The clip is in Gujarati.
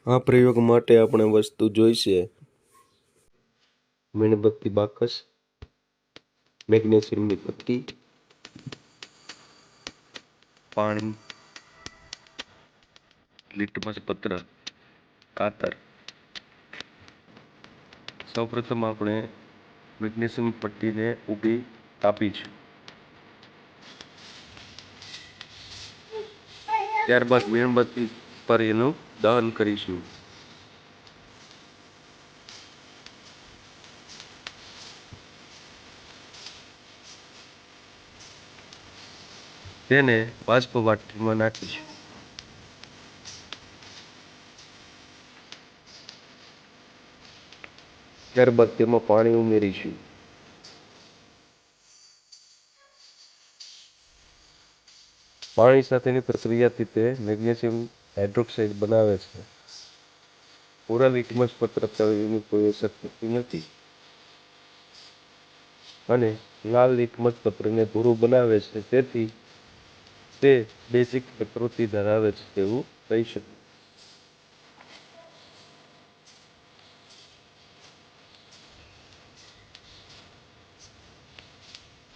આ પ્રયોગ માટે આપણે વસ્તુ જોઈશે: મીણબત્તી બાકસ, મેગ્નેશિયમની પટ્ટી, પાણી, લિટમસ પત્ર, કાતર. સૌપ્રથમ આપણે મેગ્નેશિયમ પટ્ટીને ઊભી કાપીશું. ત્યારબાદ મીણબત્તી પર એનું દહન કરીશું. તેને બાષ્પ વાટકીમાં નાખીશું. ત્યારબાદ તેમાં પાણી ઉમેરીશું. પાણી સાથેની પ્રક્રિયાથી તે મેગ્નેશિયમ હાઇડ્રોક્સાઇડ બનાવે છે. પૂરા લિટમસ પત્ર તળવાની કોઈ અસર થતી નથી અને લાલ લિટમસ પત્રને ભૂરું બનાવે છે. તેથી તે બેઝિક પ્રકૃતિ ધરાવે છે તેવું કહી શકાય.